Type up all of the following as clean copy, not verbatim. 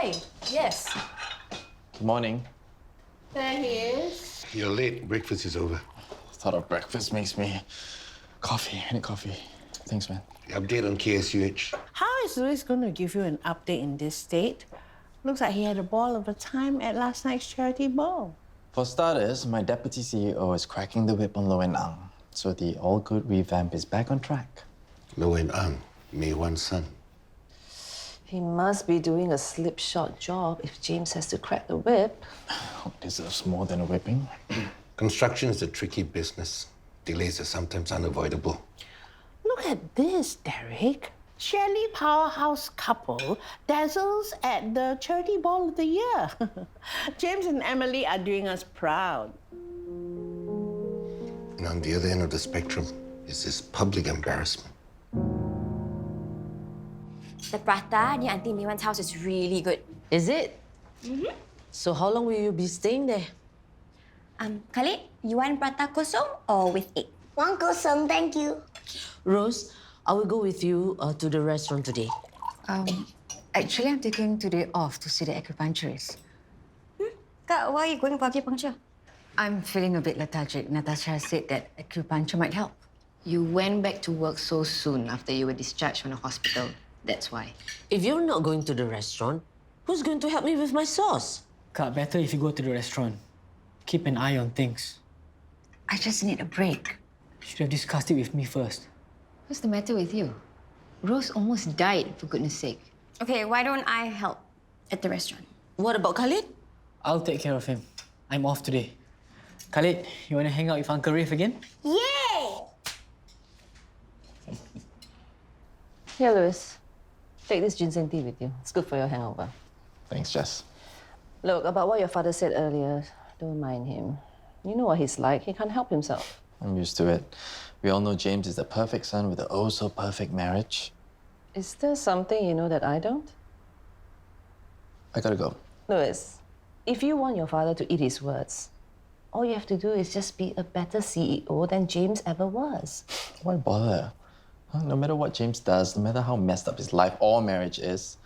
Hi. Yes. Good morning. There he is. You're late. Breakfast is over. Thought of breakfast makes me coffee. I need coffee. Thanks, man. The update on KSUH. How is Louis going to give you an update in this state? Looks like he had a ball of a time at last night's charity ball. For starters, my deputy CEO is cracking the whip on Lo and Ang, so the all-good revamp is back on track. Lo and Ang, May 1's son. He must be doing a slipshod job if James has to crack the whip. Deserves more than a whipping. Construction is a tricky business. Delays are sometimes unavoidable. Look at this, Derek. Shirley powerhouse couple dazzles at the charity ball of the year. James and Emily are doing us proud. And on the other end of the is this public embarrassment. The prata near Auntie Miwan's house is really good. Is it? So how long will you be staying there? Khalid, you want prata kosong or with egg? One kosong, thank you. Rose, I will go with you to the restaurant today. Actually, I'm taking today off to see the acupuncturist. Kak, why are you going for acupuncture? I'm feeling a bit lethargic. Natasha said that acupuncture might help. You went back to work so soon after you were discharged from the hospital. That's why. If you're not going to the restaurant, who's going to help me with my sauce? Kak, better if you go to the restaurant. Keep an eye on things. I just need a break. You should have discussed it with me first. What's the matter with you? Rose almost died, for goodness sake. Okay, why don't I help at the restaurant? What about Khalid? I'll take care of him. I'm off today. Khalid, you want to hang out with Uncle Rafe again? Yay! Here, Louis. Take this ginseng tea with you. It's good for your hangover. Thanks, Jess. Look, about what your father said earlier, don't mind him. You know what he's like. He can't help himself. I'm used to it. We all know James is the perfect son with an oh-so-perfect marriage. Is there something you know that I don't? I gotta go. Louis, if you want your father to eat his words, all you have to do is just be a better CEO than James ever was. Why bother? No matter what James does, no matter how messed up his life or marriage is,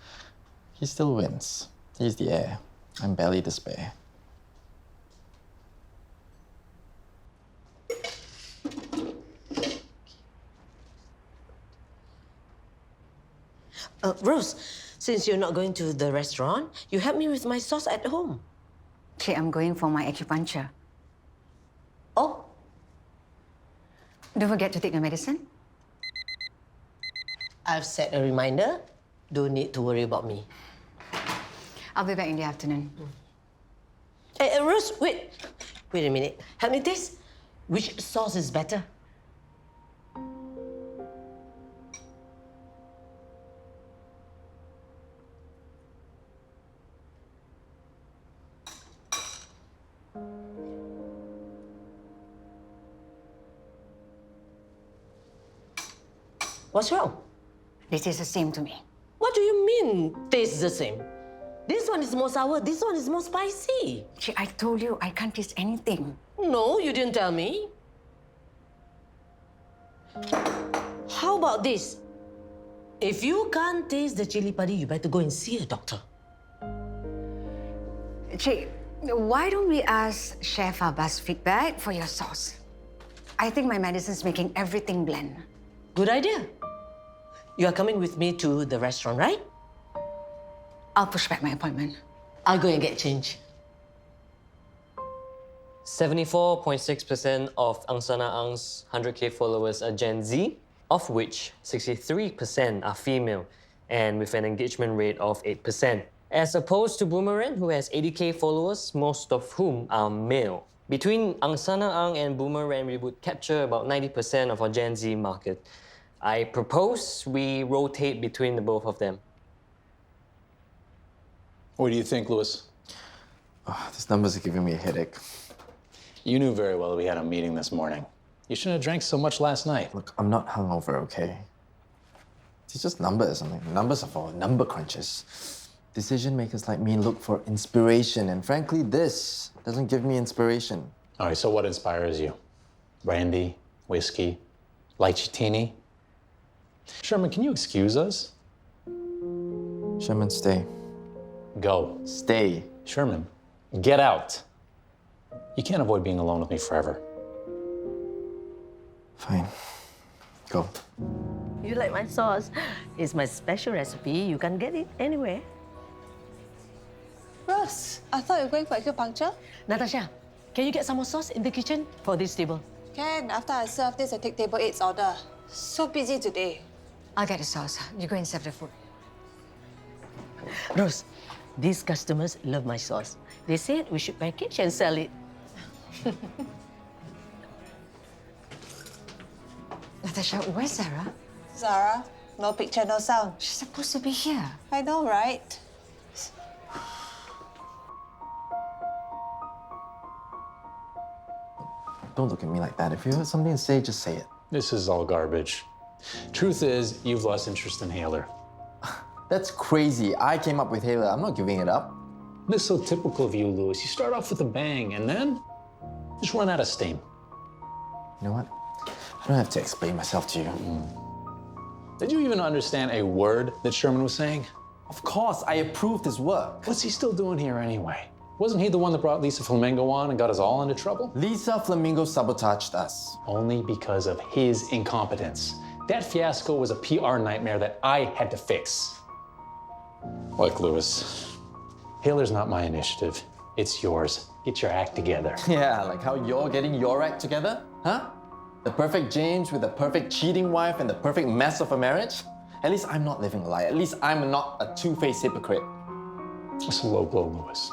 he still wins. He's the heir. I'm barely to spare. Rose, since you're not going to the restaurant, you help me with my sauce at home. Okay, I'm going for my acupuncture. Oh, Don't forget to take your medicine. I've set a reminder. Don't need to worry about me. I'll be back in the afternoon. Hey, Rose, wait. Wait a minute. Help me taste. Which sauce is better? What's wrong? This is the same to me. What do you mean, tastes the same? This one is more sour, this one is more spicy. Gee, I told you I can't taste anything. No, you didn't tell me. How about this? If you can't taste the chili padi, you better go and see a doctor. Gee, why don't we ask Chef Abbas feedback for your sauce? I think my medicine's making everything blend. Good idea. You are coming with me to the restaurant, right? I'll push back my appointment. I'll go and get change. 74.6% of Angsana Ang's 100K followers are Gen Z, of which 63% are female, and with an engagement rate of 8%. As opposed to Boomerang, who has 80K followers, most of whom are male. Between Angsana Ang and Boomerang, we would capture about 90% of our Gen Z market. I propose we rotate between the both of them. What do you think, Louis? These numbers are giving me a headache. You knew very well we had a meeting this morning. You shouldn't have drank so much last night. Look, I'm not hungover, okay? It's just numbers. I mean, numbers are for number crunchers. Decision makers like me look for inspiration, and frankly, this doesn't give me inspiration. All right, so what inspires you? Brandy, whiskey, lychee teeny? Sherman, can you excuse us? Sherman, stay. Go. Stay. Sherman, get out. You can't avoid being alone with me forever. Fine. Go. You like my sauce? It's my special recipe. You can get it anywhere. Ross, I thought you were going for acupuncture. Natasha, can you get some more sauce in the kitchen for this table? Can. After I serve this, I take table 8's order. So busy today. I'll get the sauce. You go and serve the food. Rose, these customers love my sauce. They said we should package and sell it. Natasha, where's Sarah? Zara, no picture, no sound. She's supposed to be here. I know, right? Don't look at me like that. If you have something to say, just say it. This is all garbage. Truth is, you've lost interest in HAILr. That's crazy. I came up with HAILr. I'm not giving it up. This is so typical of you, Louis. You start off with a bang and then just run out of steam. You know what? I don't have to explain myself to you. Did you even understand a word that Sherman was saying? Of course, I approved his work. What's he still doing here anyway? Wasn't he the one that brought Lisa Flamingo on and got us all into trouble? Lisa Flamingo sabotaged us. Only because of his incompetence. That fiasco was a PR nightmare that I had to fix. Look, Louis, HAILr's not my initiative. It's yours. Get your act together. Yeah, like how you're getting your act together, huh? The perfect James with the perfect cheating wife and the perfect mess of a marriage? At least I'm not living a lie. At least I'm not a two-faced hypocrite. It's a low blow, Louis.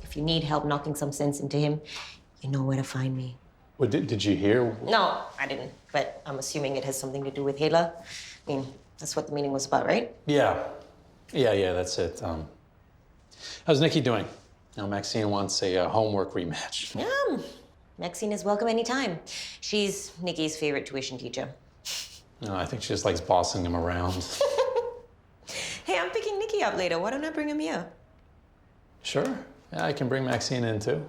If you need help knocking some sense into him, you know where to find me. What, did you hear? No, I didn't. But I'm assuming it has something to do with HAILr. I mean, that's what the meeting was about, right? Yeah, that's it. How's Nikki doing? Now, Maxine wants a homework rematch. Yeah, Maxine is welcome anytime. She's Nikki's favorite tuition teacher. No, I think she just likes bossing him around. Hey, I'm picking Nikki up later. Why don't I bring him here? Sure. Yeah, I can bring Maxine in too.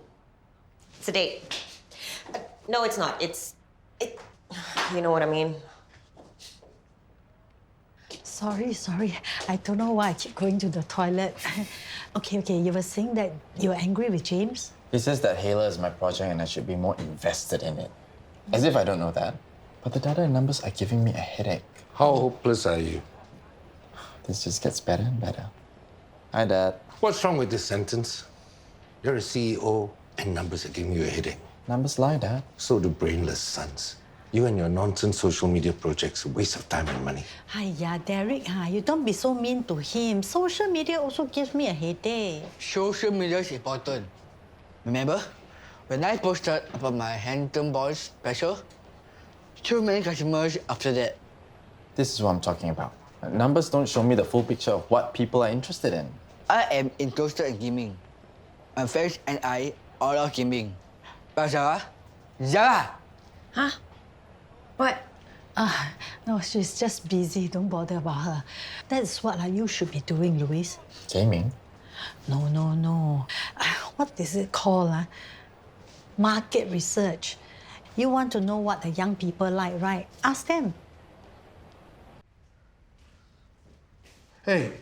It's a date. No, it's not. You know what I mean. Sorry. I don't know why I keep going to the toilet. Okay, you were saying that you're angry with James? He says that HAILr is my project and I should be more invested in it. As if I don't know that. But the data and numbers are giving me a headache. How hopeless are you? This just gets better and better. Hi, Dad. What's wrong with this sentence? You're a CEO and numbers are giving you a headache. Numbers lie, Dad. So do brainless sons. You and your nonsense social media projects, a waste of time and money. Hiya, Derek, you don't be so mean to him. Social media also gives me a headache. Social media is important. Remember, when I posted about my Handsome Boys special, too many customers after that. This is what I'm talking about. Numbers don't show me the full picture of what people are interested in. I am interested in gaming. My friends and I all love gaming. But Zara? Huh? What? No, she's just busy. Don't bother about her. That's what you should be doing, Louis. Gaming? No. What is it called? Market research. You want to know what the young people like, right? Ask them. Hey,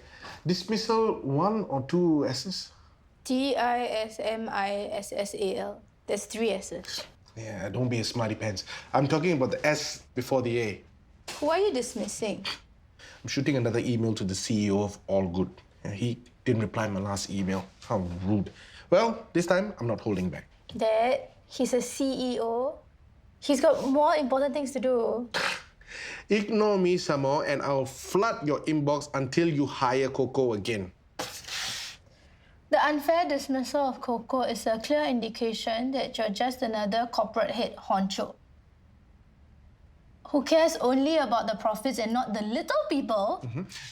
dismissal 1 or 2 S's? TISMISSAL. There's 3 S's. Yeah, don't be a smarty pants. I'm talking about the S before the A. Who are you dismissing? I'm shooting another email to the CEO of All Good. He didn't reply my last email. How rude. Well, this time, I'm not holding back. Dad, he's a CEO. He's got more important things to do. Ignore me some more and I'll flood your inbox until you hire Coco again. The unfair dismissal of Coco is a clear indication that you're just another corporate head honcho who cares only about the profits and not the little people.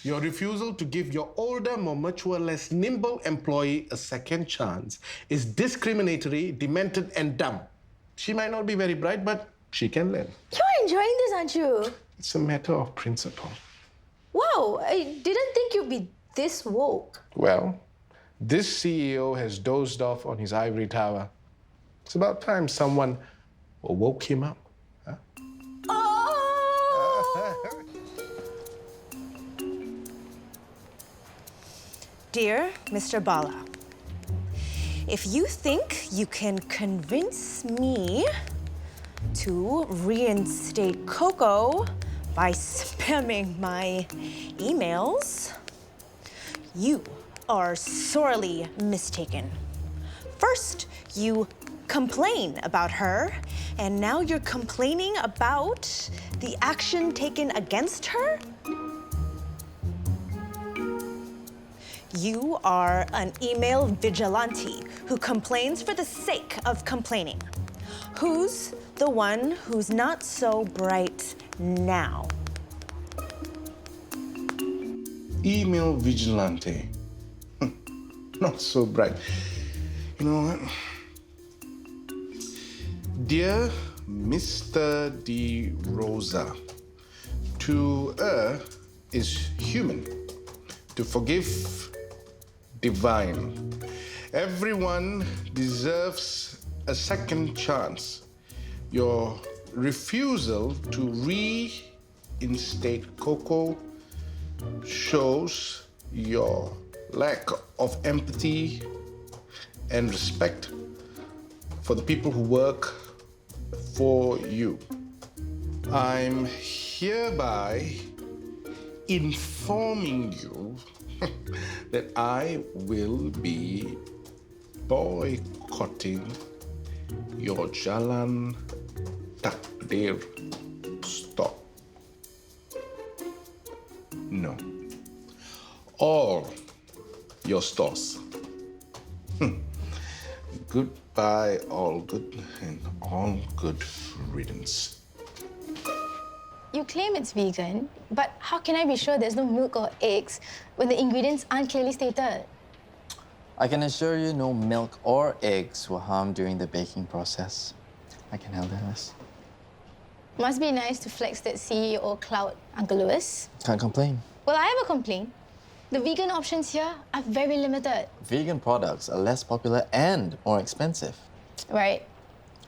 Your refusal to give your older, more mature, less nimble employee a second chance is discriminatory, demented, and dumb. She might not be very bright, but she can learn. You're enjoying aren't you? It's a matter of principle. Wow, I didn't think you'd be this woke. Well, this CEO has dozed off on his ivory tower. It's about time someone woke him up. Huh? Oh! Dear Mr. Bala, if you think you can convince me to reinstate Coco by spamming my emails, you are sorely mistaken. First, you complain about her, and now you're complaining about the action taken against her? You are an email vigilante who complains for the sake of complaining. Who's the one who's not so bright now? Email vigilante. Not so bright. You know what? Dear Mr. De Rosa, to err is human. To forgive, divine. Everyone deserves a second chance. Your refusal to reinstate Coco shows your lack of empathy and respect for the people who work for you. I'm hereby informing you that I will be boycotting your Jalan Takdir store. No. All your stores. Goodbye, all good, and all good riddance. You claim it's vegan, but how can I be sure there's no milk or eggs when the ingredients aren't clearly stated? I can assure you no milk or eggs were harmed during the baking process. I can handle this. Must be nice to flex that CEO clout, Uncle Lewis. Can't complain. Well, I have a complaint. The vegan options here are very limited. Vegan products are less popular and more expensive. Right.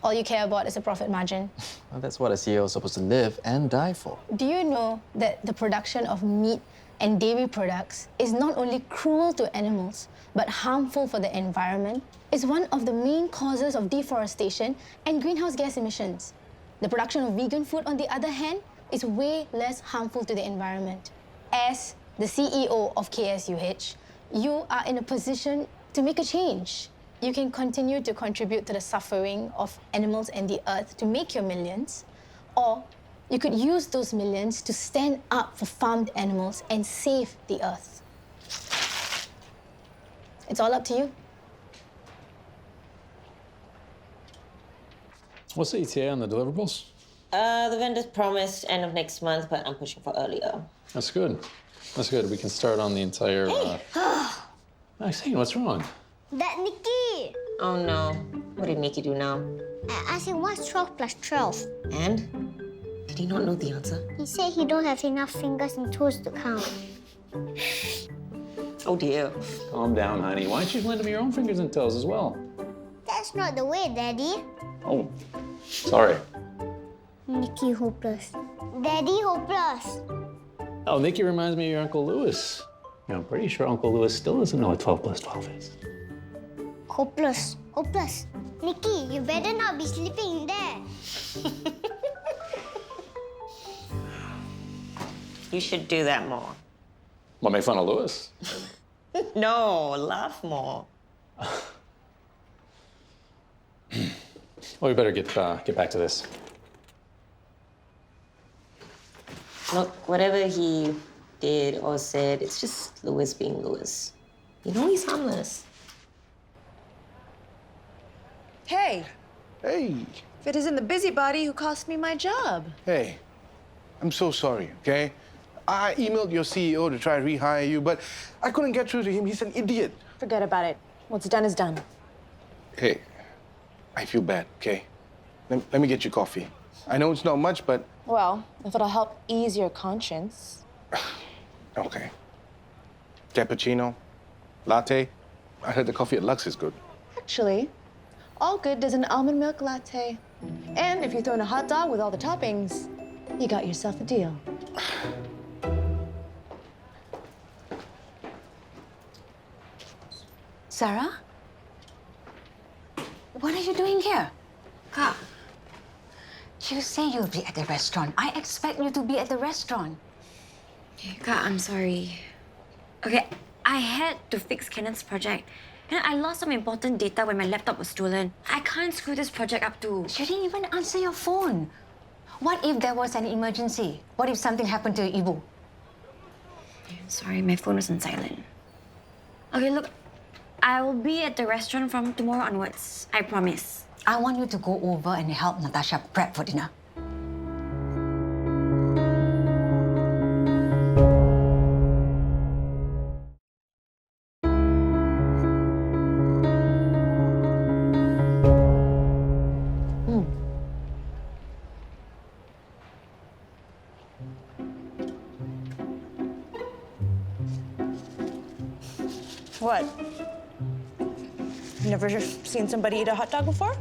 All you care about is a profit margin. Well, that's what a CEO is supposed to live and die for. Do you know that the production of meat and dairy products is not only cruel to animals, but harmful for the environment? It's one of the main causes of deforestation and greenhouse gas emissions. The production of vegan food, on the other hand, is way less harmful to the environment. As the CEO of KSUH, you are in a position to make a change. You can continue to contribute to the suffering of animals and the earth to make your millions, or you could use those millions to stand up for farmed animals and save the earth. It's all up to you. What's the ETA on the deliverables? The vendors promised end of next month, but I'm pushing for earlier. That's good. That's good. We can start on the entire... Maxine, what's wrong? That Nikki! Oh no. What did Nikki do now? I asked him what's 12 plus 12. And? Did he not know the answer? He said he don't have enough fingers and toes to count. Oh dear. Calm down, honey. Why don't you lend him your own fingers and toes as well? That's not the way, Daddy. Oh, sorry. Nikki hopeless. Daddy hopeless. Oh, Nikki reminds me of your Uncle Lewis. Yeah, I'm pretty sure Uncle Lewis still doesn't know what 12 plus 12 is. Hopeless. Hopeless. Nikki, you better not be sleeping in there. You should do that more. What, make fun of Lewis? No, laugh more. Well, we better get back to this. Look, whatever he did or said, it's just Lewis being Lewis. You know he's harmless. Hey, Hey, it isn't the busybody who cost me my job. hey. I'm so sorry, okay? I emailed your CEO to try rehire you, but I couldn't get through to him. He's an idiot. Forget about it. What's done is done. Hey, I feel bad, okay? Let me get you coffee. I know it's not much, but Well, if it'll help ease your conscience. Okay. Cappuccino? Latte? I heard the coffee at Lux is good. Actually, All Good does an almond milk latte. And if you throw in a hot dog with all the toppings, you got yourself a deal. Sarah? What are you doing here? Ka, you say you'll be at the restaurant. I expect you to be at the restaurant. Kak, I'm sorry. Okay, I had to fix Kenneth's project. And I lost some important data when my laptop was stolen. I can't screw this project up too. You didn't even answer your phone. What if there was an emergency? What if something happened to Ibu? Sorry, my phone was on silent. Okay, look, I will be at the restaurant from tomorrow onwards. I promise. I want you to go over and help Natasha prep for dinner. What? You never seen somebody eat a hot dog before?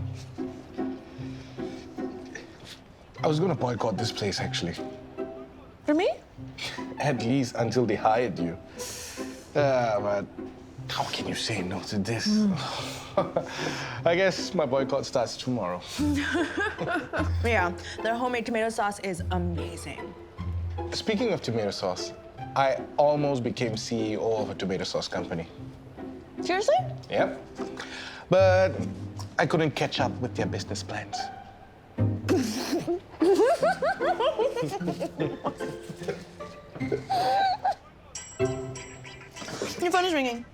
I was going to boycott this place, actually. For me? At least until they hired you. But how can you say no to this? I guess my boycott starts tomorrow. Yeah, their homemade tomato sauce is amazing. Speaking of tomato sauce, I almost became CEO of a tomato sauce company. Seriously? Yep. But I couldn't catch up with their business plans. Your phone is ringing.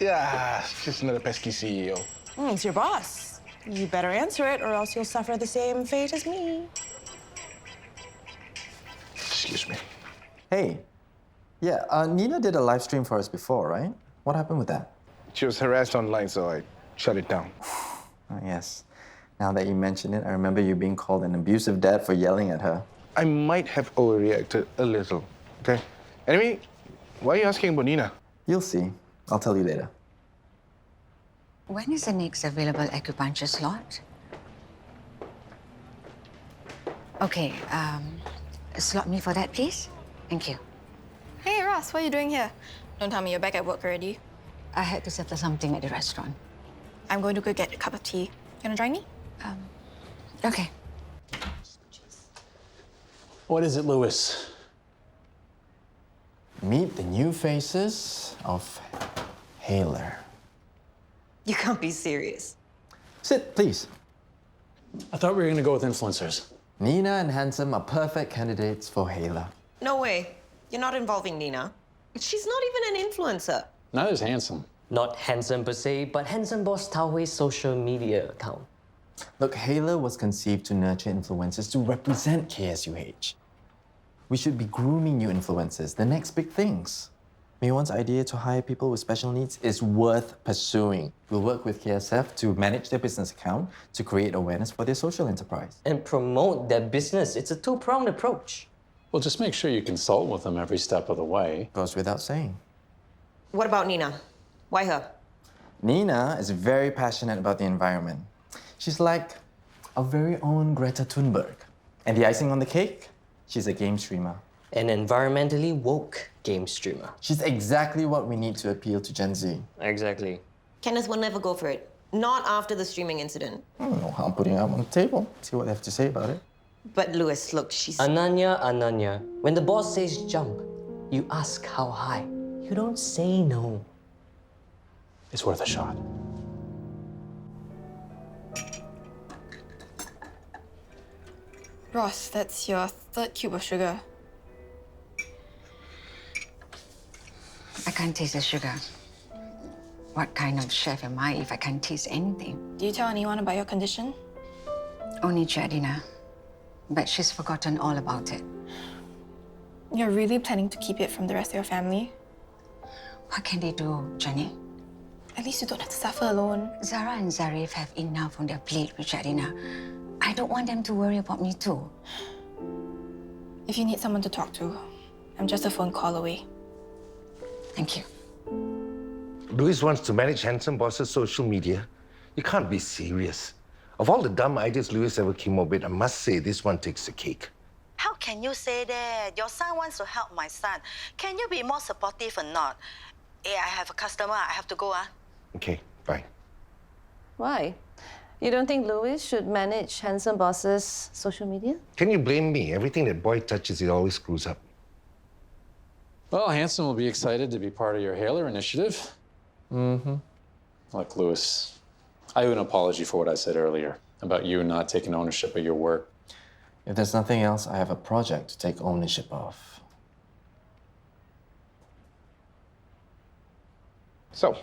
Yeah, it's just another pesky CEO. It's your boss. You better answer it or else you'll suffer the same fate as me. Excuse me. Hey. Yeah, Nina did a live stream for us before, right? What happened with that? She was harassed online, so I shut it down. Oh, yes. Now that you mention it, I remember you being called an abusive dad for yelling at her. I might have overreacted a little, okay? Anyway, why are you asking about Nina? You'll see. I'll tell you later. When is the next available acupuncture slot? Okay, slot me for that, please. Thank you. Hey, Ross, what are you doing here? Don't tell me you're back at work already. I had to settle something at the restaurant. I'm going to go get a cup of tea. Gonna join me? Okay. What is it, Lewis? Meet the new faces of HAILr. You can't be serious. Sit, please. I thought we were gonna go with influencers. Nina and Handsome are perfect candidates for HAILr. No way. You're not involving Nina. She's not even an influencer. Neither is Handsome. Not Handsome per se, but Handsome Boss Tao's social media account. Look, HAILr was conceived to nurture influencers to represent KSUH. We should be grooming new influencers, the next big things. Maywan's idea to hire people with special needs is worth pursuing. We'll work with KSF to manage their business account to create awareness for their social enterprise. And promote their business. It's a two-pronged approach. Well, just make sure you consult with them every step of the way. Goes without saying. What about Nina? Why her? Nina is very passionate about the environment. She's like our very own Greta Thunberg. And the icing on the cake? She's a game streamer. An environmentally woke game streamer. She's exactly what we need to appeal to Gen Z. Exactly. Kenneth will never go for it. Not after the streaming incident. I don't know how I'm putting it up on the table. See what they have to say about it. But Lewis, look, she's... Ananya, when the boss says jump, you ask how high. You don't say no. It's worth a shot. Ross, that's your third cube of sugar. I can't taste the sugar. What kind of chef am I if I can't taste anything? Do you tell anyone about your condition? Only Jadina. But she's forgotten all about it. You're really planning to keep it from the rest of your family? What can they do, Jenny? At least you don't have to suffer alone. Zara and Zarif have enough on their plate with Jadina. I don't want them to worry about me too. If you need someone to talk to, I'm just a phone call away. Thank you. Louis wants to manage handsome boss's social media. You can't be serious. Of all the dumb ideas Louis ever came up with, I must say this one takes the cake. How can you say that? Your son wants to help my son. Can you be more supportive or not? Hey, I have a customer. I have to go. Okay, bye. Why? You don't think Louis should manage handsome boss's social media? Can you blame me? Everything that boy touches, it always screws up. Well, Hanson will be excited to be part of your HAILr initiative. Mm-hmm. Look, Louis, I owe an apology for what I said earlier about you not taking ownership of your work. If there's nothing else, I have a project to take ownership of. So,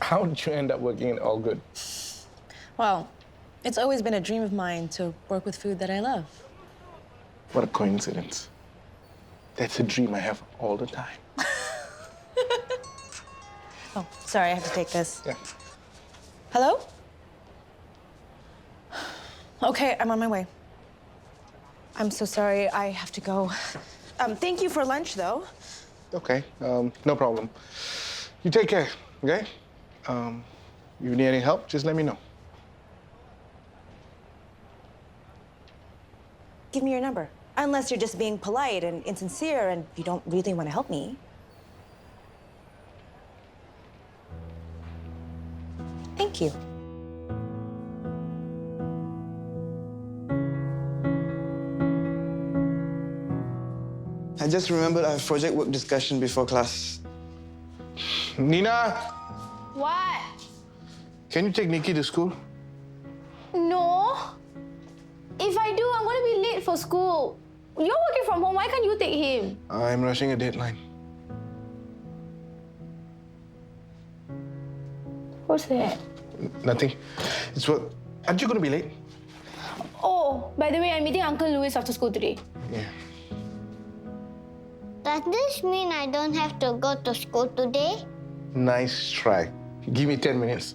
how did you end up working at All Good? Well, it's always been a dream of mine to work with food that I love. What a coincidence. That's a dream I have all the time. Oh, sorry, I have to take this. Yeah. Hello? Okay, I'm on my way. I'm so sorry, I have to go. Thank you for lunch, though. Okay, no problem. You take care, okay? You need any help, just let me know. Give me your number. Unless you're just being polite and insincere and you don't really want to help me. Thank you. I just remembered I have project work discussion before class. Nina, What? can you take Nikki to school? No. If I do, I'm going to be late for school. You're working from home. Why can't you take him? I'm rushing a deadline. What's that? Nothing. It's work. Aren't you going to be late? Oh, by the way, I'm meeting Uncle Louis after school today. Yeah. Does this mean I don't have to go to school today? Nice try. Give me 10 minutes.